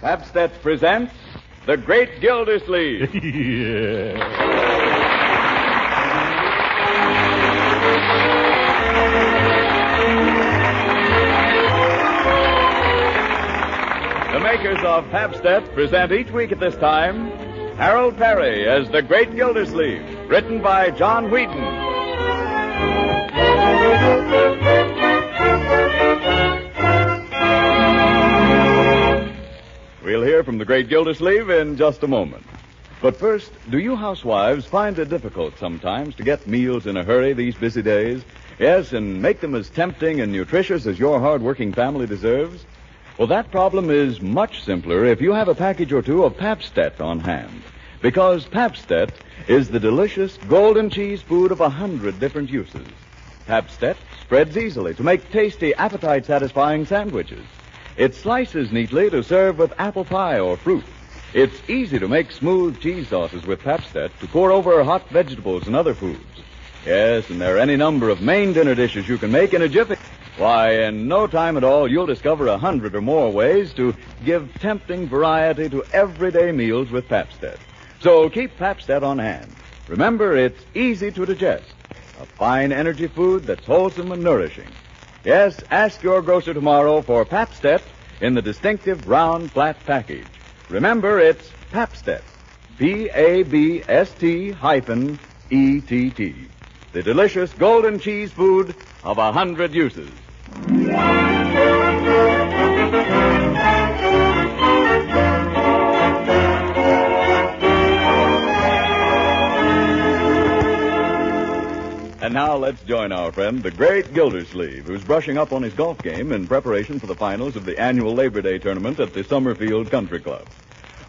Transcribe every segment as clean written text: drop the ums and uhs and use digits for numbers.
Pabst presents The Great Gildersleeve. The makers of Pabst present each week at this time Harold Perry as The Great Gildersleeve, written by John Wheaton. We'll hear from the Great Gildersleeve in just a moment. But first, do you housewives find it difficult sometimes to get meals in a hurry these busy days? Yes, and make them as tempting and nutritious as your hard-working family deserves? Well, that problem is much simpler if you have a package or two of Pabst on hand. Because Pabst is the delicious golden cheese food of 100 different uses. Pabst spreads easily to make tasty, appetite-satisfying sandwiches. It slices neatly to serve with apple pie or fruit. It's easy to make smooth cheese sauces with Pabst to pour over hot vegetables and other foods. Yes, and there are any number of main dinner dishes you can make in a jiffy. Why, in no time at all, you'll discover 100 or more ways to give tempting variety to everyday meals with Pabst. So keep Pabst on hand. Remember, it's easy to digest. A fine energy food that's wholesome and nourishing. Yes, ask your grocer tomorrow for Pabst in the distinctive round flat package. Remember, it's Pabst. Pabst-ETT. The delicious golden cheese food of 100 uses. And now let's join our friend, the Great Gildersleeve, who's brushing up on his golf game in preparation for the finals of the annual Labor Day tournament at the Summerfield Country Club.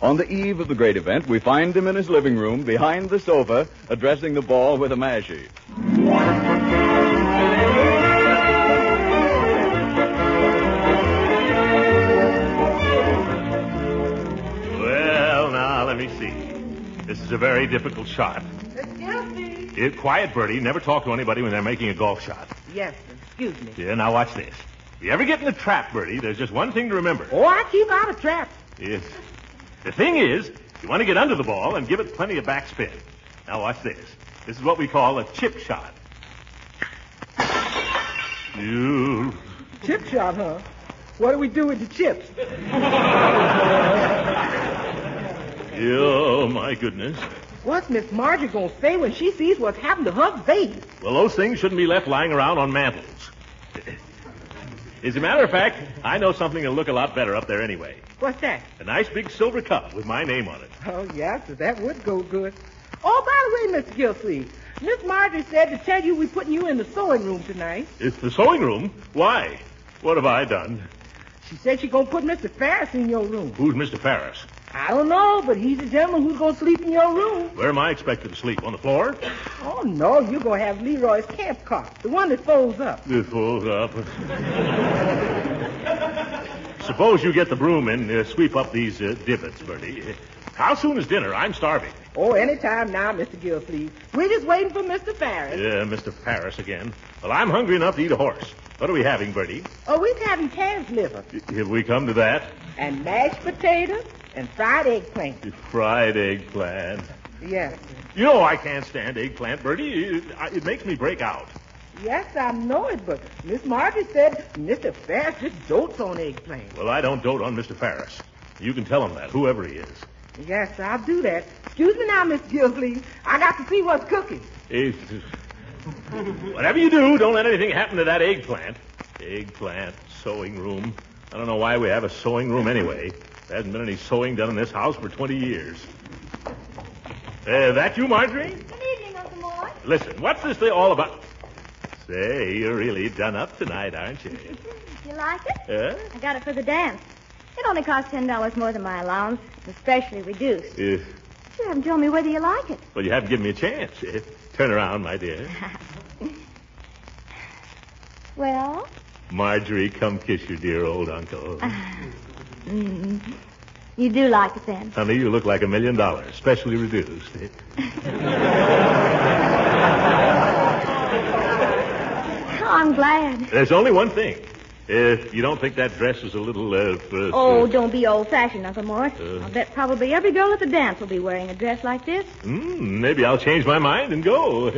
On the eve of the great event, we find him in his living room behind the sofa, addressing the ball with a mashie. Well, now, let me see. This is a very difficult shot. Excuse me. Quiet, Bertie. Never talk to anybody when they're making a golf shot. Yes, excuse me. Yeah, now watch this. If you ever get in a trap, Bertie, there's just one thing to remember. Oh, I keep out of traps. Yes. The thing is, you want to get under the ball and give it plenty of backspin. Now watch this. This is what we call a chip shot. Chip shot, huh? What do we do with the chips? Oh, my goodness. What's Miss Margie going to say when she sees what's happened to her baby? Well, those things shouldn't be left lying around on mantels. As a matter of fact, I know something that'll look a lot better up there anyway. What's that? A nice big silver cup with my name on it. Oh, yeah, so that would go good. Oh, by the way, Mr. Gildersleeve, Miss Margie said to tell you we're putting you in the sewing room tonight. It's the sewing room? Why? What have I done? She said she's going to put Mr. Ferris in your room. Who's Mr. Ferris? I don't know, but he's the gentleman who's going to sleep in your room. Where am I expected to sleep? On the floor? Oh, no, you're going to have Leroy's camp cot, the one that folds up. It folds up. Suppose you get the broom and sweep up these divots, Bertie. How soon is dinner? I'm starving. Oh, anytime now, Mr. Gildersleeve. We're just waiting for Mr. Ferris. Yeah, Mr. Ferris again. Well, I'm hungry enough to eat a horse. What are we having, Bertie? Oh, we're having calf's liver. Have we come to that? And mashed potatoes and fried eggplant. Fried eggplant. Yes. You know I can't stand eggplant, Bertie. It makes me break out. Yes, I know it, but Miss Margie said Mr. Ferris just dotes on eggplant. Well, I don't dote on Mr. Ferris. You can tell him that, whoever he is. Yes, I'll do that. Excuse me now, Miss Gildersleeve. I got to see what's cooking. Whatever you do, don't let anything happen to that eggplant. Eggplant, sewing room. I don't know why we have a sewing room anyway. There hasn't been any sewing done in this house for 20 years. That you, Marjorie? Good evening, Uncle Moore. Listen, what's this thing all about? Say, you're really done up tonight, aren't you? You like it? Yeah? I got it for the dance. It only costs $10 more than my allowance, especially reduced. You haven't told me whether you like it. Well, you haven't given me a chance. Turn around, my dear. Well? Marjorie, come kiss your dear old uncle. You do like it then? Honey, you look like $1 million, specially reduced. I'm glad. There's only one thing. If you don't think that dress is a little, don't be old-fashioned, Uncle Mort. I'll bet probably every girl at the dance will be wearing a dress like this. Maybe I'll change my mind and go.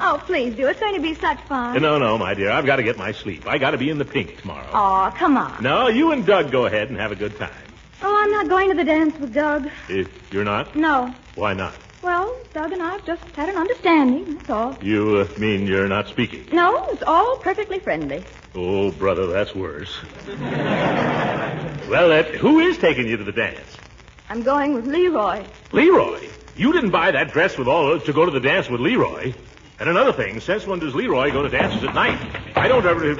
Oh, please do. It's going to be such fun. No, my dear. I've got to get my sleep. I got to be in the pink tomorrow. Oh, come on. No, you and Doug go ahead and have a good time. Oh, I'm not going to the dance with Doug. You're not? No. Why not? Well, Doug and I have just had an understanding, that's all. You mean you're not speaking? No, it's all perfectly friendly. Oh, brother, that's worse. Well, who is taking you to the dance? I'm going with Leroy. Leroy? You didn't buy that dress with all to go to the dance with Leroy. And another thing, since when does Leroy go to dances at night? I don't ever...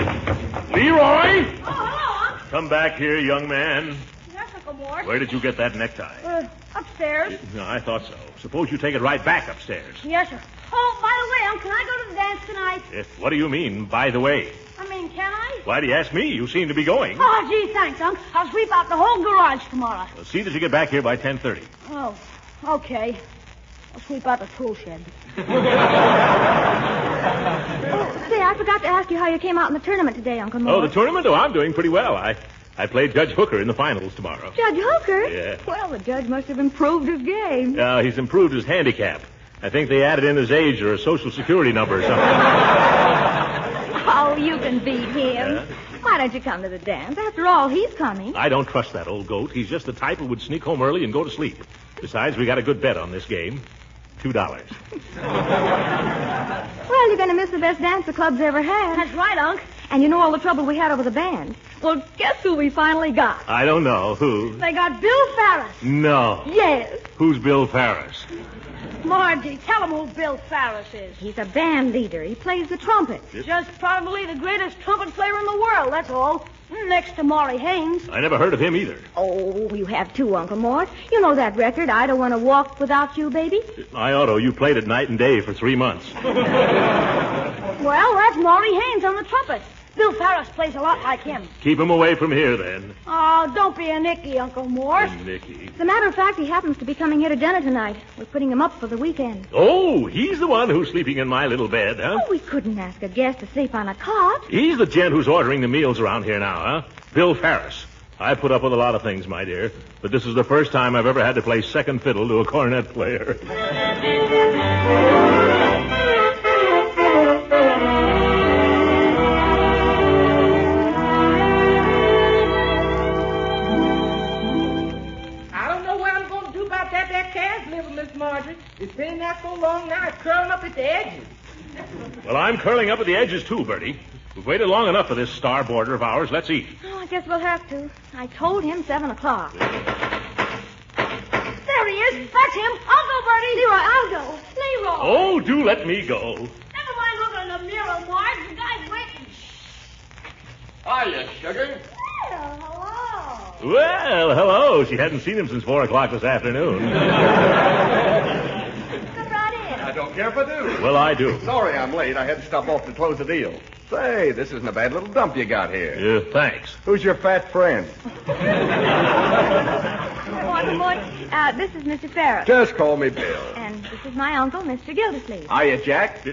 Leroy! Oh, hello, Come back here, young man. Yes, Uncle Mort. Where did you get that necktie? Upstairs. No, I thought so. Suppose you take it right back upstairs. Yes, sir. Oh, by the way, can I go to the dance tonight? What do you mean, by the way? I mean, can I? Why do you ask me? You seem to be going. Oh, gee, thanks, Unc. I'll sweep out the whole garage tomorrow. Well, see that you get back here by 10:30. Oh, okay. I'll sweep out the tool shed. Say, I forgot to ask you how you came out in the tournament today, Uncle Mort. Oh, the tournament? Oh, I'm doing pretty well. I played Judge Hooker in the finals tomorrow. Judge Hooker? Yeah. Well, the judge must have improved his game. He's improved his handicap. I think they added in his age or a social security number or something. Oh, you can beat him. Why don't you come to the dance? After all, he's coming. I don't trust that old goat. He's just the type who would sneak home early and go to sleep. Besides, we got a good bet on this game. $2. Well, you're going to miss the best dance the club's ever had. That's right, Unc. And you know all the trouble we had over the band. Well, guess who we finally got? I don't know. Who? They got Bill Farris. No. Yes. Who's Bill Farris? Margie, tell him who Bill Farris is. He's a band leader. He plays the trumpet. Just probably the greatest trumpet player in the world, that's all. Next to Maury Haynes. I never heard of him either. Oh, you have too, Uncle Mort. You know that record, I Don't Want to Walk Without You, Baby? I ought to. You played it night and day for 3 months. Well, that's Maury Haynes on the trumpet. Bill Farris plays a lot like him. Keep him away from here, then. Oh, don't be a Nicky, Uncle Mort. Nicky. As a matter of fact, he happens to be coming here to dinner tonight. We're putting him up for the weekend. Oh, he's the one who's sleeping in my little bed, huh? Oh, we couldn't ask a guest to sleep on a cot. He's the gent who's ordering the meals around here now, huh? Bill Farris. I put up with a lot of things, my dear, but this is the first time I've ever had to play second fiddle to a cornet player. Miss Marjorie. It's been there so long now, it's curling up at the edges. Well, I'm curling up at the edges, too, Bertie. We've waited long enough for this star boarder of ours. Let's eat. Oh, I guess we'll have to. I told him 7 o'clock. There he is. That's him. I'll go, Bertie. Leroy, I'll go. Leroy. Oh, do let me go. Never mind looking in the mirror, Marge. The guy's waiting. Hiya, Sugar. Hello. Well, hello. She hadn't seen him since 4 o'clock this afternoon. Come right in. I don't care if I do. Well, I do. Sorry I'm late. I had to stop off to close the deal. Say, this isn't a bad little dump you got here. Thanks. Who's your fat friend? This is Mr. Farris. Just call me Bill. And this is my uncle, Mr. Gildersleeve. Hiya, Jack.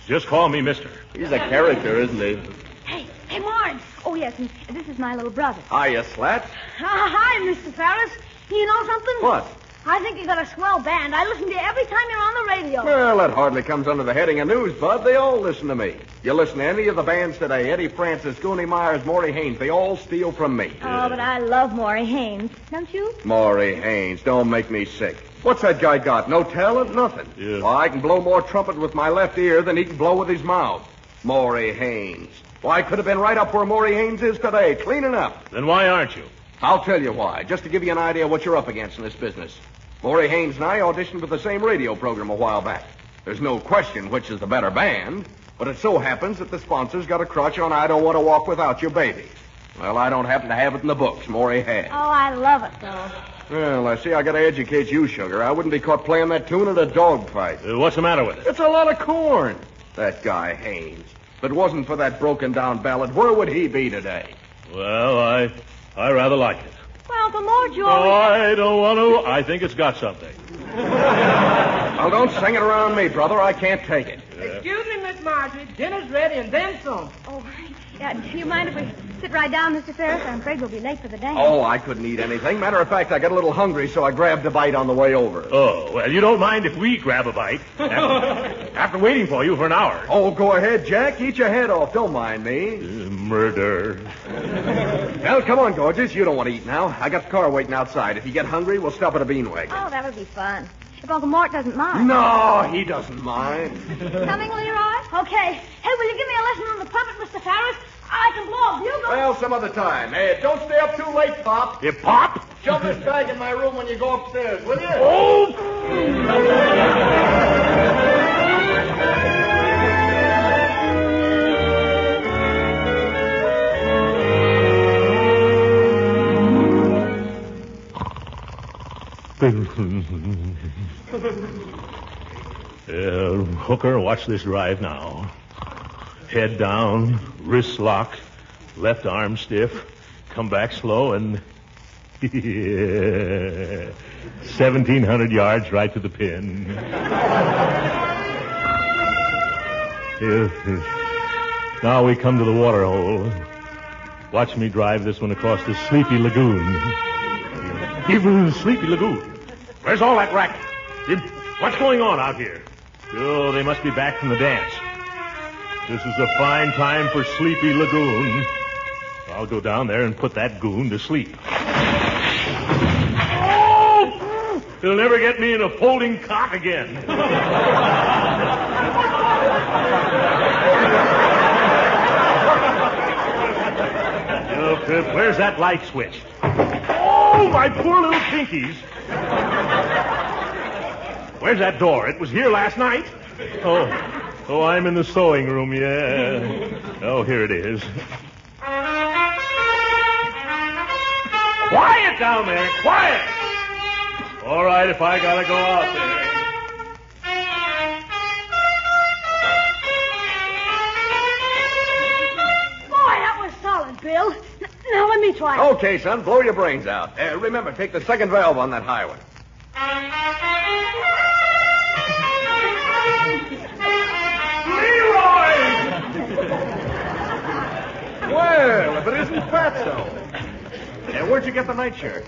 Just call me mister. He's a character, isn't he? Hey, Marge. Oh, yes, and this is my little brother. Hiya, Slat. Hi, Mr. Farris. You know something? What? I think you got a swell band. I listen to you every time you're on the radio. Well, that hardly comes under the heading of news, Bud. They all listen to me. You listen to any of the bands today, Eddie Francis, Goonie Myers, Maury Haynes, they all steal from me. Oh, but I love Maury Haynes. Don't you? Maury Haynes, don't make me sick. What's that guy got? No talent? Nothing. Yeah. Well, I can blow more trumpet with my left ear than he can blow with his mouth. Maury Haynes. Well, I could have been right up where Maury Haynes is today, cleaning up. Then why aren't you? I'll tell you why, just to give you an idea of what you're up against in this business. Maury Haynes and I auditioned for the same radio program a while back. There's no question which is the better band, but it so happens that the sponsors got a crutch on I Don't Want to Walk Without You, Baby. Well, I don't happen to have it in the books. Maury has. Oh, I love it, though. Well, I see I got to educate you, Sugar. I wouldn't be caught playing that tune at a dog fight. What's the matter with it? It's a lot of corn. That guy, Haynes. If it wasn't for that broken-down ballad, where would he be today? Well, I rather like it. Well, the more you I don't want to. I think it's got something. Well, don't sing it around me, brother. I can't take it. Excuse me, Miss Marjorie. Dinner's ready and then some. Oh, Do you mind if we sit right down, Mr. Ferris? I'm afraid we'll be late for the dance. Oh, I couldn't eat anything. Matter of fact, I got a little hungry, so I grabbed a bite on the way over. Oh, well, you don't mind if we grab a bite after waiting for you for an hour. Oh, go ahead, Jack. Eat your head off. Don't mind me. Murder. Well, come on, gorgeous. You don't want to eat now. I got the car waiting outside. If you get hungry, we'll stop at a bean wagon. Oh, that would be fun. If Uncle Mort doesn't mind. No, he doesn't mind. Coming, Leroy? Okay. Hey, will you give me a lesson on the puppet, Mr. Ferris? I can blow a bugle. Well, some other time. Hey, don't stay up too late, Pop. You Pop? Shove this bag in my room when you go upstairs, will you? Oh! Hooker, watch this drive now. Head down, wrists locked, left arm stiff, come back slow, and 1,700 yards right to the pin. Now we come to the water hole. Watch me drive this one across the Sleepy Lagoon. Sleepy Lagoon. Where's all that racket? What's going on out here? Oh, they must be back from the dance. This is a fine time for Sleepy Lagoon. I'll go down there and put that goon to sleep. Oh! He'll never get me in a folding cot again. Where's that light switch? Oh, my poor little pinkies. Where's that door? It was here last night. Oh, I'm in the sewing room, yeah. Oh, here it is. Quiet down there, quiet. All right, if I gotta go out there. Boy, that was solid, Bill. Now let me try it. Okay, son, blow your brains out. Remember, take the second valve on that high one. Well, if it isn't Fatso. Where'd you get the nightshirt?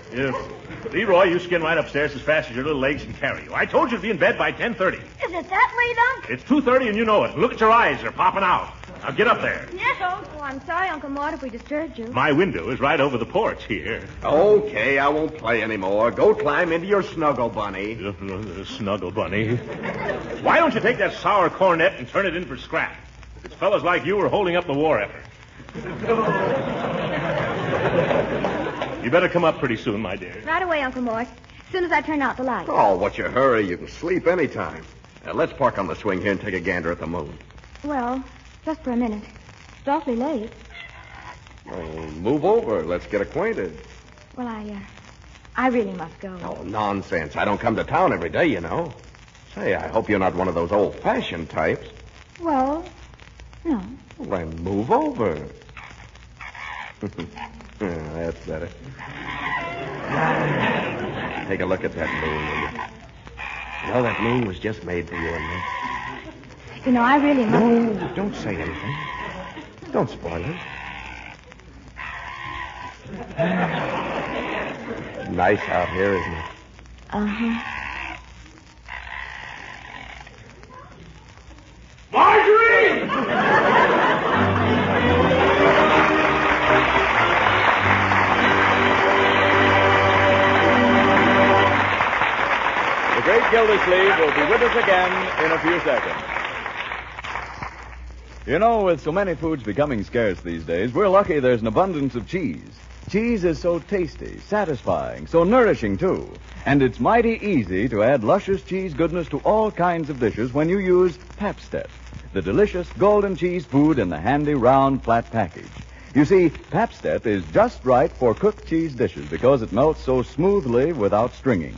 Leroy, you skin right upstairs as fast as your little legs can carry you. I told you to be in bed by 10:30. Is it that late, Unc? It's 2:30 and you know it. Look at your eyes. They're popping out. Now get up there. Yes, Unc. Oh, I'm sorry, Uncle Mort, if we disturbed you. My window is right over the porch here. Okay, I won't play anymore. Go climb into your snuggle bunny. Snuggle bunny. Why don't you take that sour cornet and turn it in for scrap? It's fellas like you who are holding up the war effort. You better come up pretty soon, my dear. Right away, Uncle Mort. As soon as I turn out the light. Oh, what's your hurry? You can sleep anytime. Let's park on the swing here and take a gander at the moon. Well, just for a minute. It's awfully late. Oh, move over. Let's get acquainted. Well, I really must go. Oh, nonsense. I don't come to town every day, you know. Say, I hope you're not one of those old-fashioned types. Well, no. Well, then move over. Yeah, that's better. Take a look at that moon, will you? Well, that moon was just made for you and me. You know, I really must... No, don't say anything. Don't spoil it. Nice out here, isn't it? Uh-huh. Marjorie! The great Gildersleeve will be with us again in a few seconds. You know, with so many foods becoming scarce these days, we're lucky there's an abundance of cheese. Cheese is so tasty, satisfying, so nourishing, too. And it's mighty easy to add luscious cheese goodness to all kinds of dishes when you use Pabst-ett, the delicious golden cheese food in the handy round flat package. You see, Pabst-ett is just right for cooked cheese dishes because it melts so smoothly without stringing.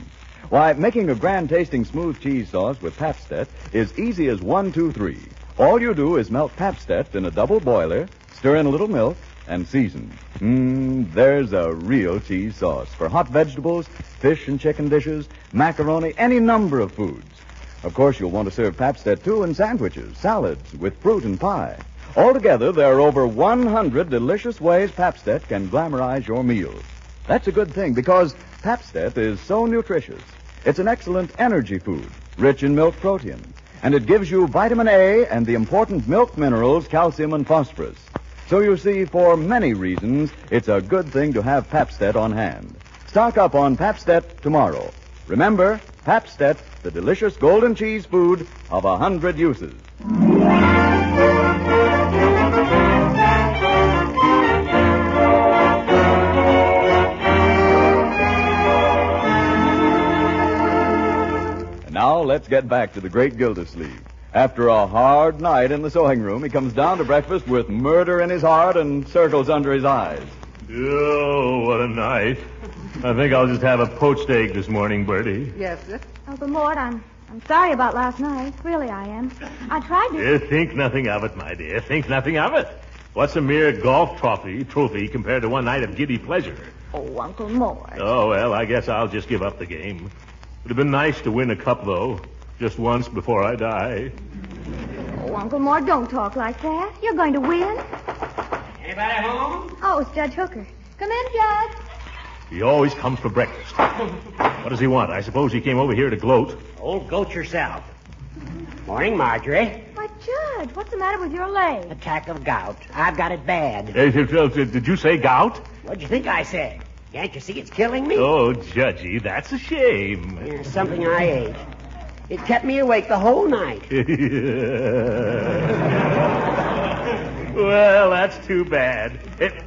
Why, making a grand-tasting smooth cheese sauce with Pabst-ett is easy as 1, 2, 3. All you do is melt Pabst-ett in a double boiler, stir in a little milk, and season. There's a real cheese sauce for hot vegetables, fish and chicken dishes, macaroni, any number of foods. Of course, you'll want to serve Pabst-ett, too, in sandwiches, salads, with fruit and pie. Altogether, there are over 100 delicious ways Pabst-ett can glamorize your meals. That's a good thing because Pabst-ett is so nutritious. It's an excellent energy food, rich in milk protein, and it gives you vitamin A and the important milk minerals, calcium and phosphorus. So you see, for many reasons, it's a good thing to have Pabst-ett on hand. Stock up on Pabst-ett tomorrow. Remember, Pabst-ett, the delicious golden cheese food of 100 uses. And now let's get back to the great Gildersleeve. After a hard night in the sewing room, he comes down to breakfast with murder in his heart and circles under his eyes. Oh, what a night. I think I'll just have a poached egg this morning, Bertie. Yes, sir. Uncle Mort, I'm sorry about last night. Really, I am. I tried to... Think nothing of it, my dear. Think nothing of it. What's a mere golf trophy compared to one night of giddy pleasure? Oh, Uncle Mort. Oh, well, I guess I'll just give up the game. Would have been nice to win a cup, though. Just once before I die. Oh, Uncle Mort, don't talk like that. You're going to win. Anybody home? Oh, it's Judge Hooker. Come in, Judge. He always comes for breakfast. What does he want? I suppose he came over here to gloat. Old goat yourself. Morning, Marjorie. Why, Judge, what's the matter with your leg? Attack of gout. I've got it bad. Did you say gout? What'd you think I said? Can't you see it's killing me? Oh, Judgy, that's a shame. Yeah, something I ate. It kept me awake the whole night. Well, that's too bad.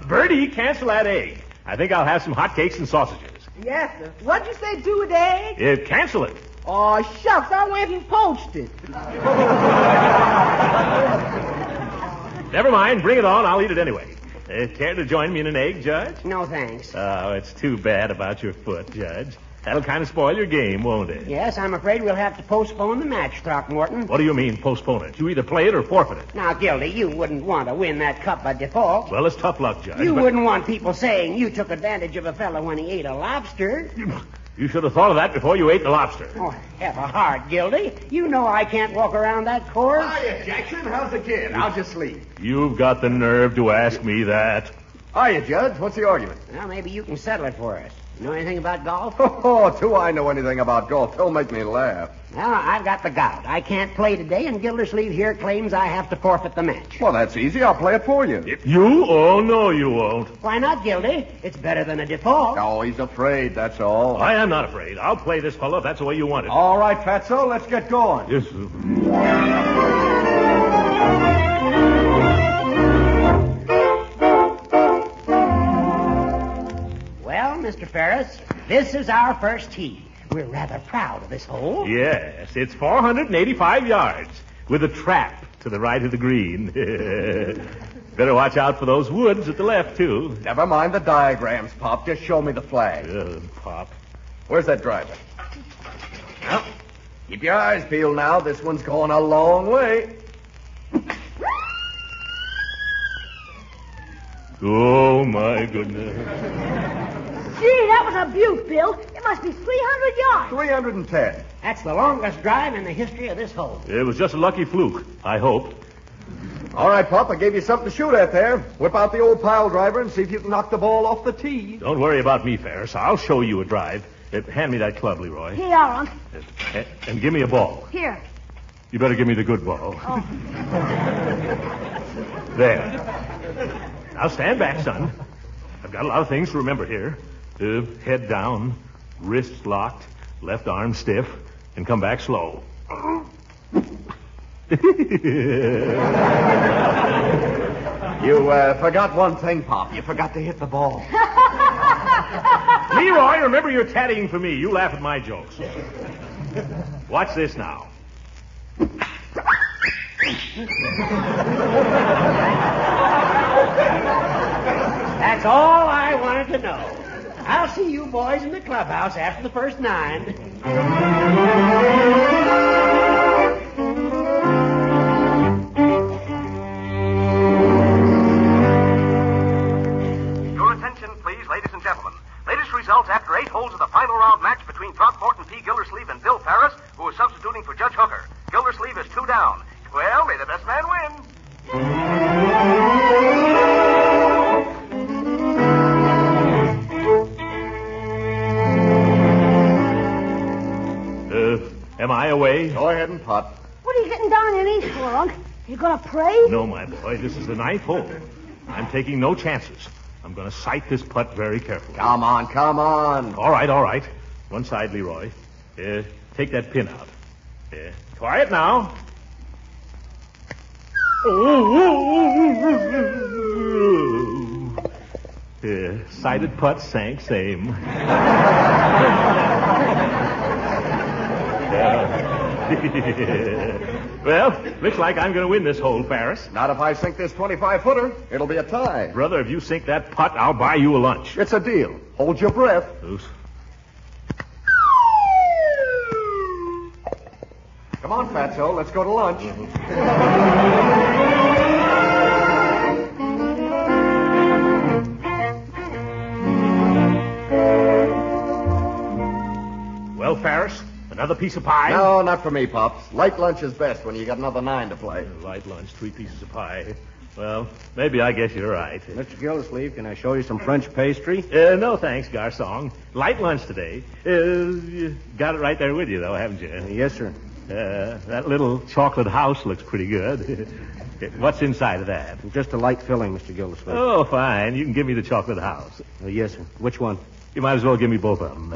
Bertie, cancel that egg. I think I'll have some hotcakes and sausages. Yes, sir. What'd you say, do with the egg? Cancel it. Oh, shucks, I went and poached it. Never mind, bring it on. I'll eat it anyway. Care to join me in an egg, Judge? No, thanks. Oh, it's too bad about your foot, Judge. That'll kind of spoil your game, won't it? Yes, I'm afraid we'll have to postpone the match, Throckmorton. What do you mean, postpone it? You either play it or forfeit it. Now, Gildy, you wouldn't want to win that cup by default. Well, it's tough luck, Judge. You wouldn't want people saying you took advantage of a fellow when he ate a lobster. You should have thought of that before you ate the lobster. Oh, have a heart, Gildy. You know I can't walk around that course. Hiya, Jackson. How's the kid? How's your sleep? You've got the nerve to ask me that. Hiya, Judge. What's the argument? Well, maybe you can settle it for us. You know anything about golf? Oh, do I know anything about golf? Don't make me laugh. Well, I've got the gout. I can't play today, and Gildersleeve here claims I have to forfeit the match. Well, that's easy. I'll play it for you. You? Oh, no, you won't. Why not, Gildy? It's better than a default. Oh, he's afraid, that's all. I am not afraid. I'll play this fellow if that's the way you want it. All right, Fatso, let's get going. Yes. Well, Mr. Ferris, this is our first tee. We're rather proud of this hole. Yes, it's 485 yards with a trap to the right of the green. Better watch out for those woods at the left, too. Never mind the diagrams, Pop. Just show me the flag. Pop. Where's that driver? Well, keep your eyes peeled now. This one's going a long way. Oh, my goodness. Gee, that was a beaut, Bill. It must be 300 yards. 310. That's the longest drive in the history of this hole. It was just a lucky fluke, I hope. All right, Pop, I gave you something to shoot at there. Whip out the old pile driver and see if you can knock the ball off the tee. Don't worry about me, Ferris. I'll show you a drive. Hand me that club, Leroy. Here, Unc. And give me a ball. Here. You better give me the good ball. Oh. There. Now stand back, son. I've got a lot of things to remember here. Head down, wrists locked, left arm stiff, and come back slow. You forgot one thing, Pop. You forgot to hit the ball. Leroy, remember you're caddying for me. You laugh at my jokes. Watch this now. That's all I wanted to know. I'll see you boys in the clubhouse after the first 9. Your attention, please, ladies and gentlemen. Latest results after 8 holes of the final round match between Throckmorton P. Gildersleeve and Bill Ferris, who is substituting for Judge Hooker. Gildersleeve is 2 down. Well, may the best man win. Am I away? Go ahead and putt. What are you getting down on your knees for, Unc? You gonna pray? No, my boy. This is the ninth hole. I'm taking no chances. I'm going to sight this putt very carefully. Come on, come on. All right. One side, Leroy. Take that pin out. Quiet now. Sighted putt sank same. Well, looks like I'm going to win this hole, Ferris. Not if I sink this 25-footer. It'll be a tie. Brother, if you sink that putt, I'll buy you a lunch. It's a deal. Hold your breath. Loose. Come on, Fatso. Let's go to lunch. Well, Ferris, another piece of pie? No, not for me, Pops. Light lunch is best when you got another 9 to play. Light lunch, 3 pieces of pie. Well, maybe I guess you're right. Mr. Gildersleeve, can I show you some French pastry? No, thanks, Garçon. Light lunch today. You got it right there with you, though, haven't you? Yes, sir. That little chocolate house looks pretty good. What's inside of that? Just a light filling, Mr. Gildersleeve. Oh, fine. You can give me the chocolate house. Yes, sir. Which one? You might as well give me both of them.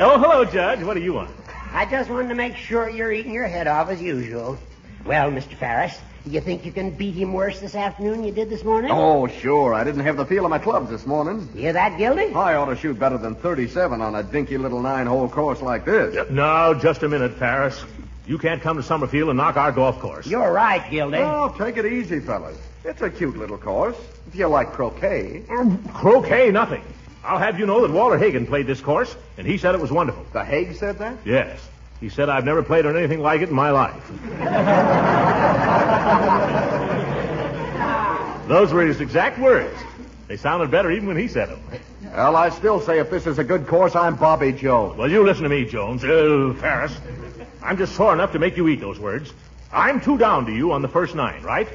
Oh, hello, Judge. What do you want? I just wanted to make sure you're eating your head off as usual. Well, Mr. Ferris, you think you can beat him worse this afternoon than you did this morning? Oh, sure. I didn't have the feel of my clubs this morning. You hear that, Gildy? I ought to shoot better than 37 on a dinky little 9-hole course like this. No, just a minute, Ferris. You can't come to Summerfield and knock our golf course. You're right, Gildy. Oh, take it easy, fellas. It's a cute little course. If you like croquet. Croquet, nothing. I'll have you know that Walter Hagen played this course, and he said it was wonderful. The Hague said that? Yes. He said I've never played on anything like it in my life. Those were his exact words. They sounded better even when he said them. Well, I still say if this is a good course, I'm Bobby Jones. Well, you listen to me, Jones. Ferris. I'm just sore enough to make you eat those words. I'm 2 down to you on the first 9, right?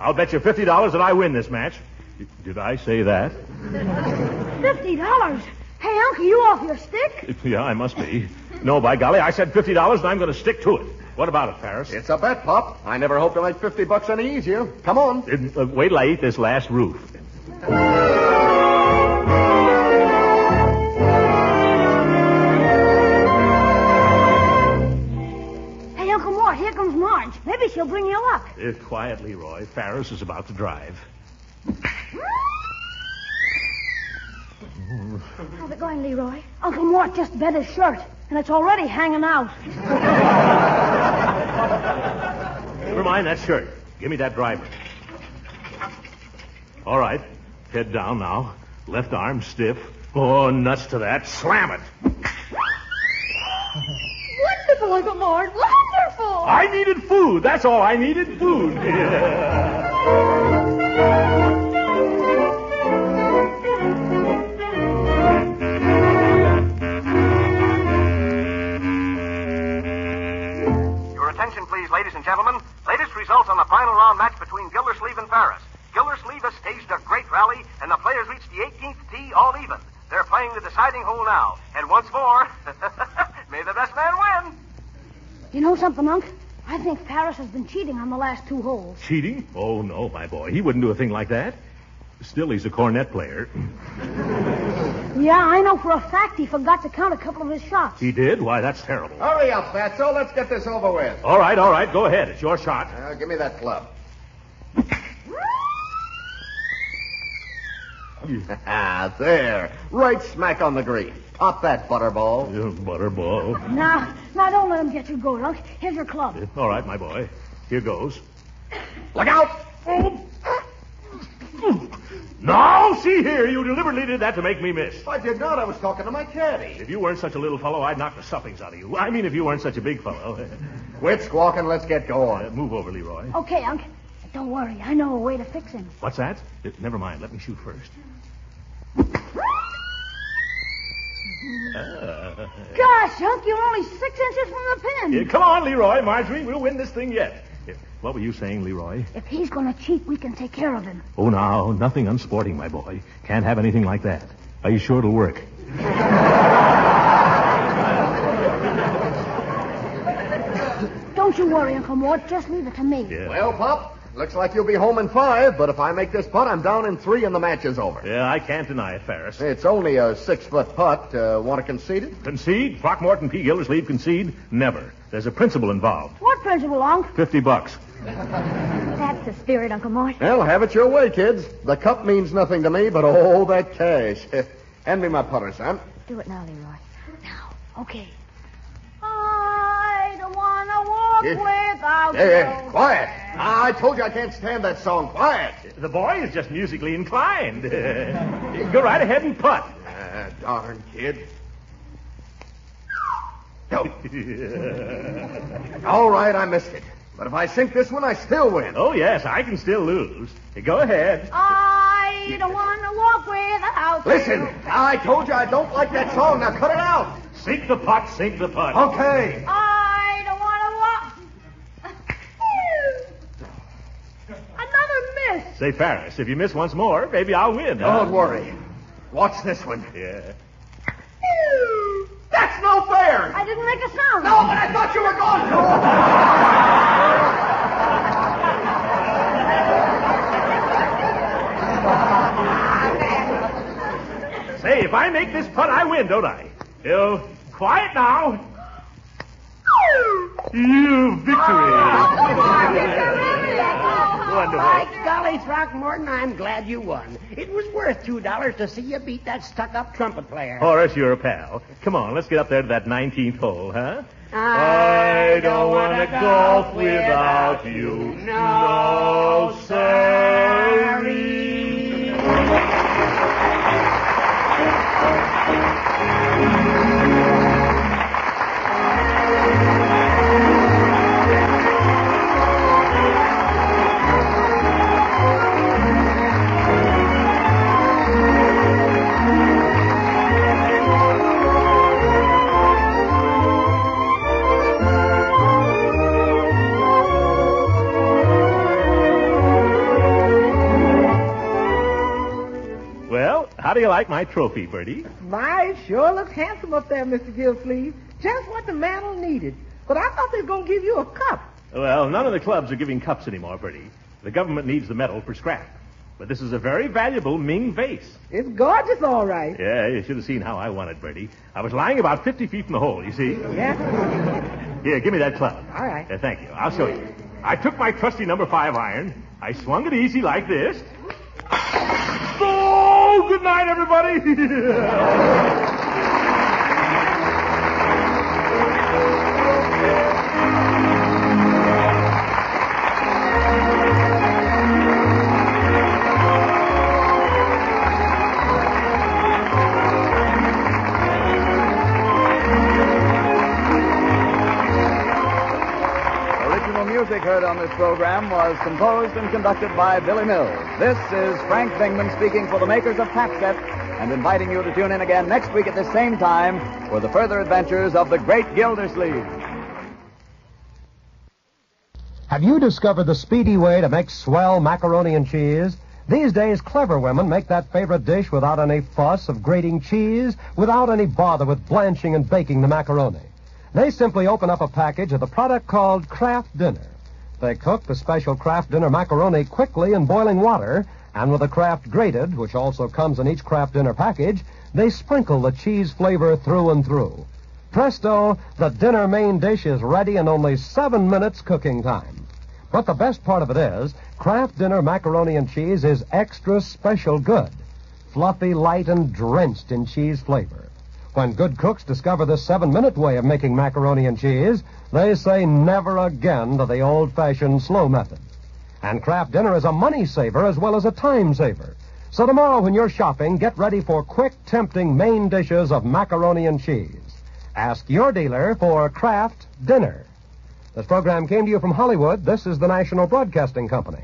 I'll bet you $50 that I win this match. Did I say that? $50? Hey, Uncle, you off your stick? Yeah, I must be. No, by golly, I said $50 and I'm going to stick to it. What about it, Ferris? It's a bet, Pop. I never hoped to make $50 any easier. Come on. Wait till I eat this last roof. Hey, Uncle Mort, here comes Marge. Maybe she'll bring you luck. Quiet, Leroy. Ferris is about to drive. How's it going, Leroy? Uncle Mort just bent his shirt, and it's already hanging out. Never mind that shirt. Give me that driver. All right. Head down now. Left arm stiff. Oh, nuts to that. Slam it. Wonderful, Uncle Mort. Wonderful. I needed food. That's all. I needed food. Attention, please, ladies and gentlemen. Latest results on the final round match between Gildersleeve and Ferris. Gildersleeve has staged a great rally, and the players reached the 18th tee all even. They're playing the deciding hole now. And once more, may the best man win. You know something, Unc? I think Ferris has been cheating on the last 2 holes. Cheating? Oh, no, my boy. He wouldn't do a thing like that. Still, he's a cornet player. Yeah, I know for a fact he forgot to count a couple of his shots. He did? Why, that's terrible. Hurry up, Fatso. Let's get this over with. All right. Go ahead. It's your shot. Give me that club. There. Right smack on the green. Pop that, Butterball. Butterball. Now, don't let him get you going, Unc. Here's your club. All right, my boy. Here goes. Look out! No, see here. You deliberately did that to make me miss. I did not. I was talking to my caddy. If you weren't such a little fellow, I'd knock the stuffings out of you. I mean, if you weren't such a big fellow. Quit squawking. Let's get going. Move over, Leroy. Okay, Unc. Don't worry. I know a way to fix him. What's that? Never mind. Let me shoot first. Gosh, Unc, you're only 6 inches from the pin. Come on, Leroy, Marjorie. We'll win this thing yet. What were you saying, Leroy? If he's going to cheat, we can take care of him. Oh, now, nothing unsporting, my boy. Can't have anything like that. Are you sure it'll work? Don't you worry, Uncle Mort. Just leave it to me. Yeah. Well, Pop, looks like you'll be home in 5, but if I make this putt, I'm down in 3 and the match is over. Yeah, I can't deny it, Ferris. It's only a 6-foot putt. Want to concede it? Concede? Throckmorton P. Gildersleeve concede? Never. There's a principle involved. What principle, Unc? $50. That's the spirit, Uncle Mort. Well, have it your way, kids. The cup means nothing to me, but oh, that cash. Hand me my putter, son. Do it now, Leroy. Now. Okay. I don't want to walk without Hey, you. quiet. I told you I can't stand that song. Quiet. The boy is just musically inclined. Go right ahead and putt. Darn kid. No. All right, I missed it. But if I sink this one, I still win. Oh, yes, I can still lose. Go ahead. I don't want to walk without Listen, you. I told you I don't like that song. Now cut it out. Sink the putt, sink the putt. Okay. I don't want to walk. Another miss. Say, Ferris, if you miss once more, maybe I'll win. Don't worry. Watch this one. Yeah. That's no fair. I didn't make a sound. No, but I thought you were going to. Say, if I make this putt, I win, don't I? Quiet now. You victory. Wonderful. By golly, Throckmorton, I'm glad you won. It was worth $2 to see you beat that stuck-up trumpet player. Horace, you're a pal. Come on, let's get up there to that 19th hole, huh? I don't want to golf without you. No, sorry. How do you like my trophy, Bertie? My, it sure looks handsome up there, Mr. Gildersleeve. Just what the mantle needed. But I thought they were going to give you a cup. Well, none of the clubs are giving cups anymore, Bertie. The government needs the metal for scrap. But this is a very valuable Ming vase. It's gorgeous, all right. Yeah, you should have seen how I won it, Bertie. I was lying about 50 feet from the hole, you see? Yeah? Here, give me that club. All right. Thank you. I'll show you. I took my trusty number 5 iron. I swung it easy like this. Oh, good night, everybody. Music heard on this program was composed and conducted by Billy Mills. This is Frank Bingman speaking for the makers of Papset and inviting you to tune in again next week at the same time for the further adventures of the great Gildersleeve. Have you discovered the speedy way to make swell macaroni and cheese? These days, clever women make that favorite dish without any fuss of grating cheese, without any bother with blanching and baking the macaroni. They simply open up a package of the product called Kraft Dinner. They cook the special Kraft Dinner macaroni quickly in boiling water, and with the Kraft Grated, which also comes in each Kraft Dinner package, they sprinkle the cheese flavor through and through. Presto, the dinner main dish is ready in only 7 minutes cooking time. But the best part of it is, Kraft Dinner macaroni and cheese is extra special good. Fluffy, light, and drenched in cheese flavor. When good cooks discover this 7-minute way of making macaroni and cheese, they say never again to the old-fashioned slow method. And Kraft Dinner is a money saver as well as a time saver. So tomorrow when you're shopping, get ready for quick, tempting main dishes of macaroni and cheese. Ask your dealer for Kraft Dinner. This program came to you from Hollywood. This is the National Broadcasting Company.